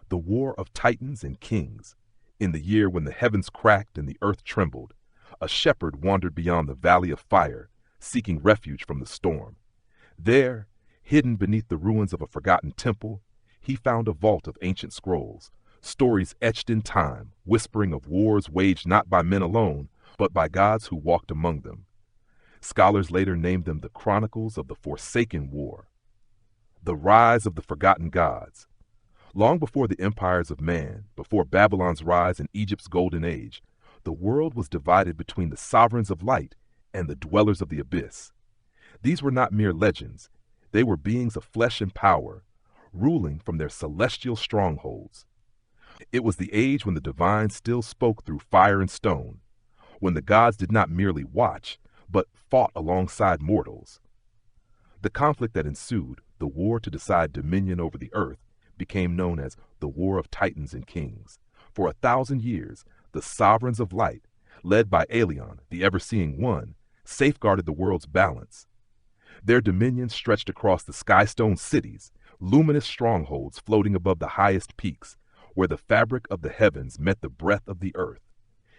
the war of titans and kings. In the year when the heavens cracked and the earth trembled, a shepherd wandered beyond the valley of fire, seeking refuge from the storm. There, hidden beneath the ruins of a forgotten temple, he found a vault of ancient scrolls, stories etched in time, whispering of wars waged not by men alone, but by gods who walked among them. Scholars later named them the Chronicles of the Forsaken War, the rise of the forgotten gods. Long before the empires of man, before Babylon's rise and Egypt's golden age, the world was divided between the sovereigns of light and the dwellers of the abyss. These were not mere legends. They were beings of flesh and power, ruling from their celestial strongholds. It was the age when the divine still spoke through fire and stone, when the gods did not merely watch, but fought alongside mortals. The conflict that ensued, the war to decide dominion over the earth, became known as the War of Titans and Kings. For 1,000 years, the sovereigns of light, led by Arghon, the ever-seeing one, safeguarded the world's balance. Their dominion stretched across the sky-stone cities, luminous strongholds floating above the highest peaks, where the fabric of the heavens met the breath of the earth.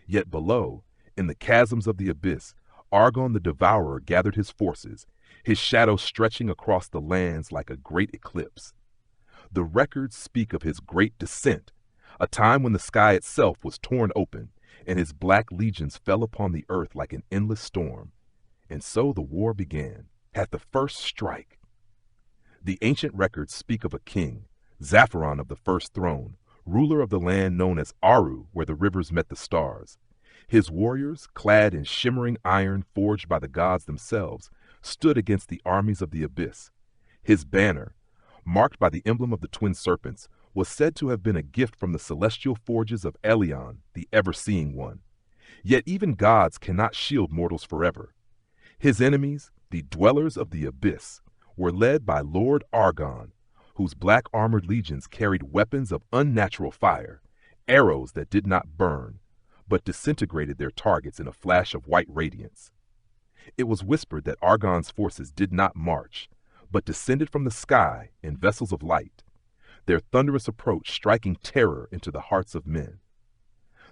Yet below, in the chasms of the abyss, Arghon the Devourer gathered his forces, his shadow stretching across the lands like a great eclipse. The records speak of his great descent, a time when the sky itself was torn open, and his black legions fell upon the earth like an endless storm. And so the war began, at the first strike. The ancient records speak of a king, Zaphiron of the First Throne, ruler of the land known as Aaru, where the rivers met the stars. His warriors, clad in shimmering iron forged by the gods themselves, stood against the armies of the abyss. His banner, marked by the emblem of the twin serpents, was said to have been a gift from the celestial forges of Arghon, the ever-seeing one. Yet even gods cannot shield mortals forever. His enemies, the dwellers of the abyss, were led by Lord Arghon, whose black armored legions carried weapons of unnatural fire, arrows that did not burn, but disintegrated their targets in a flash of white radiance. It was whispered that Arghon's forces did not march, but descended from the sky in vessels of light, their thunderous approach striking terror into the hearts of men.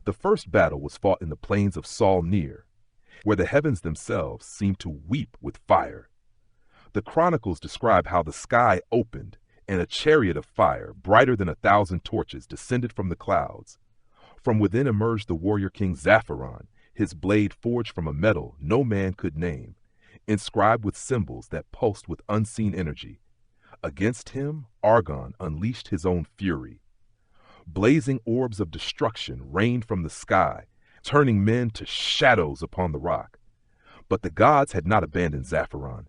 The first battle was fought in the plains of Near, where the heavens themselves seemed to weep with fire. The chronicles describe how the sky opened, and a chariot of fire, brighter than 1,000 torches, descended from the clouds. From within emerged the warrior King Zaphiron, his blade forged from a metal no man could name, inscribed with symbols that pulsed with unseen energy. Against him, Arghon unleashed his own fury. Blazing orbs of destruction rained from the sky, turning men to shadows upon the rock. But the gods had not abandoned Zaphiron.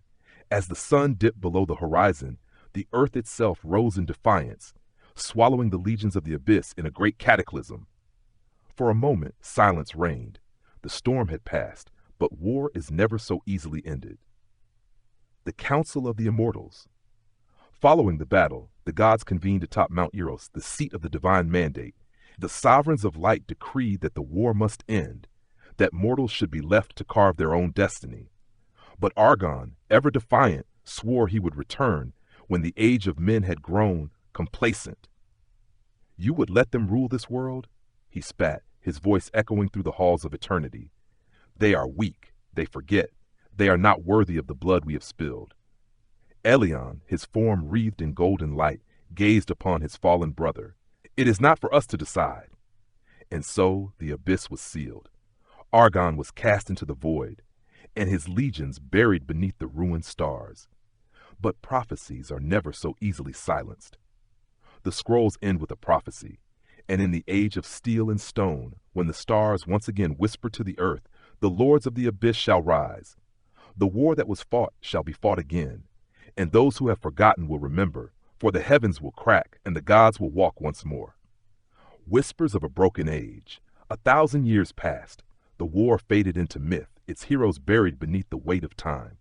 As the sun dipped below the horizon, the earth itself rose in defiance, swallowing the legions of the abyss in a great cataclysm. For a moment, silence reigned. The storm had passed, but war is never so easily ended. The Council of the Immortals. Following the battle, the gods convened atop Mount Eros, the seat of the divine mandate. The sovereigns of light decreed that the war must end, that mortals should be left to carve their own destiny. But Arghon, ever defiant, swore he would return when the age of men had grown complacent. "You would let them rule this world?" He spat, his voice echoing through the halls of eternity. "They are weak, they forget, they are not worthy of the blood we have spilled." Arghon, his form wreathed in golden light, gazed upon his fallen brother. "It is not for us to decide." And so the abyss was sealed. Arghon was cast into the void, and his legions buried beneath the ruined stars. But prophecies are never so easily silenced. The scrolls end with a prophecy, and in the age of steel and stone, when the stars once again whisper to the earth, the lords of the abyss shall rise. The war that was fought shall be fought again, and those who have forgotten will remember, for the heavens will crack and the gods will walk once more. Whispers of a broken age. 1,000 years passed. The war faded into myth, its heroes buried beneath the weight of time.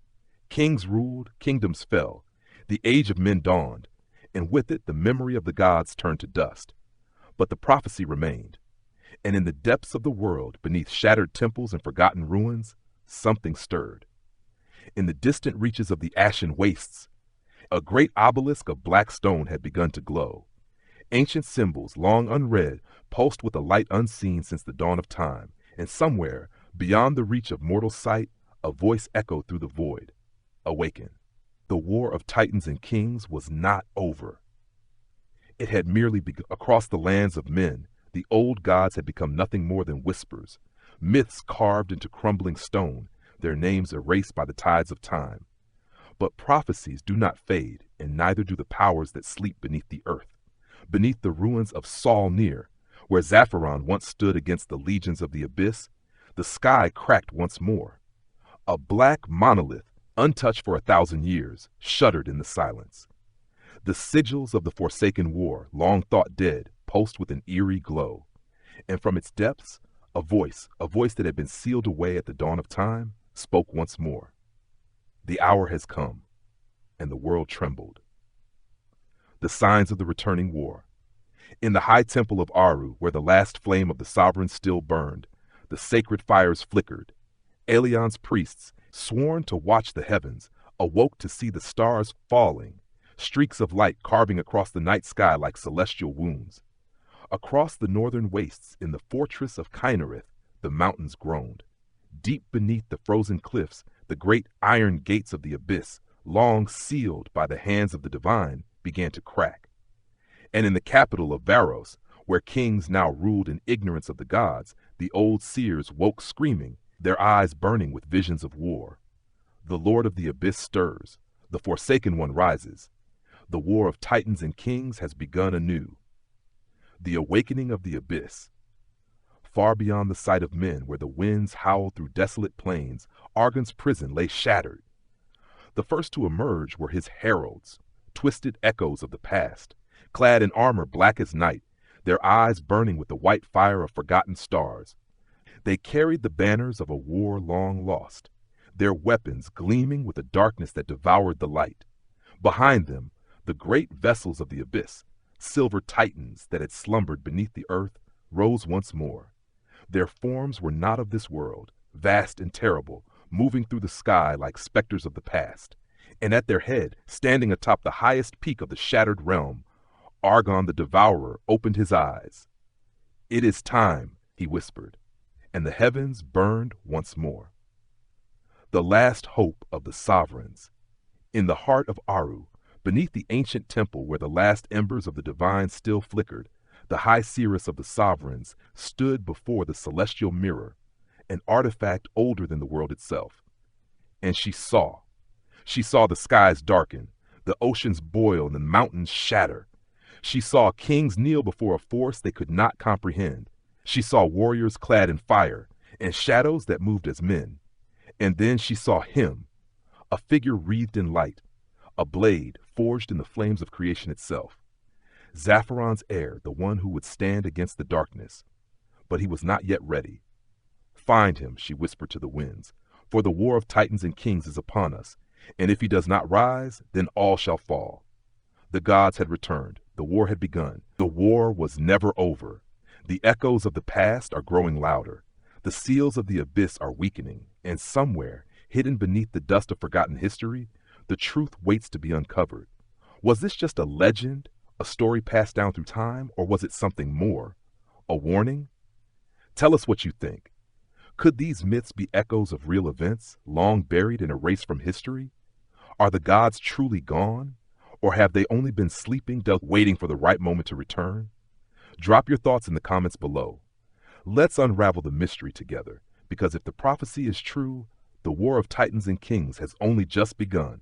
Kings ruled, kingdoms fell. The age of men dawned, and with it the memory of the gods turned to dust. But the prophecy remained, and in the depths of the world, beneath shattered temples and forgotten ruins, something stirred. In the distant reaches of the ashen wastes, a great obelisk of black stone had begun to glow. Ancient symbols, long unread, pulsed with a light unseen since the dawn of time, and somewhere, beyond the reach of mortal sight, a voice echoed through the void. Awaken. The war of titans and kings was not over. It had merely begun. Across the lands of men, the old gods had become nothing more than whispers, myths carved into crumbling stone, their names erased by the tides of time. But prophecies do not fade, and neither do the powers that sleep beneath the earth. Beneath the ruins of Near, where Zaphiron once stood against the legions of the abyss, the sky cracked once more. A black monolith, untouched for 1,000 years, shuddered in the silence. The sigils of the Forsaken War, long thought dead, pulsed with an eerie glow. And from its depths, a voice that had been sealed away at the dawn of time, spoke once more. The hour has come, and the world trembled. The signs of the returning war. In the high temple of Aaru, where the last flame of the sovereign still burned, the sacred fires flickered. Aelion's priests, sworn to watch the heavens, awoke to see the stars falling, streaks of light carving across the night sky like celestial wounds. Across the northern wastes, in the fortress of Kynareth, the mountains groaned. Deep beneath the frozen cliffs, the great iron gates of the abyss, long sealed by the hands of the divine, began to crack. And in the capital of Varos, where kings now ruled in ignorance of the gods, the old seers woke screaming, their eyes burning with visions of war. The Lord of the Abyss stirs, the Forsaken One rises. The war of titans and kings has begun anew. The awakening of the abyss. Far beyond the sight of men, where the winds howled through desolate plains, Arghon's prison lay shattered. The first to emerge were his heralds, twisted echoes of the past, clad in armor black as night, their eyes burning with the white fire of forgotten stars. They carried the banners of a war long lost, their weapons gleaming with the darkness that devoured the light. Behind them, the great vessels of the abyss, silver titans that had slumbered beneath the earth, rose once more. Their forms were not of this world, vast and terrible, moving through the sky like specters of the past. And at their head, standing atop the highest peak of the shattered realm, Arghon the Devourer opened his eyes. "It is time," he whispered, and the heavens burned once more. The last hope of the sovereigns. In the heart of Aaru, beneath the ancient temple where the last embers of the divine still flickered, the high seeress of the sovereigns stood before the celestial mirror, an artifact older than the world itself. And she saw. She saw the skies darken, the oceans boil, and the mountains shatter. She saw kings kneel before a force they could not comprehend. She saw warriors clad in fire, and shadows that moved as men. And then she saw him, a figure wreathed in light, a blade forged in the flames of creation itself. Zaphiron's heir, the one who would stand against the darkness. But he was not yet ready. "Find him," she whispered to the winds, "for the war of titans and kings is upon us, and if he does not rise, then all shall fall." The gods had returned. The war had begun. The war was never over. The echoes of the past are growing louder. The seals of the abyss are weakening, and somewhere, hidden beneath the dust of forgotten history, the truth waits to be uncovered. Was this just a legend, a story passed down through time, or was it something more? A warning? Tell us what you think. Could these myths be echoes of real events, long buried and erased from history? Are the gods truly gone? Or have they only been sleeping, waiting for the right moment to return? Drop your thoughts in the comments below. Let's unravel the mystery together, because if the prophecy is true, the war of titans and kings has only just begun.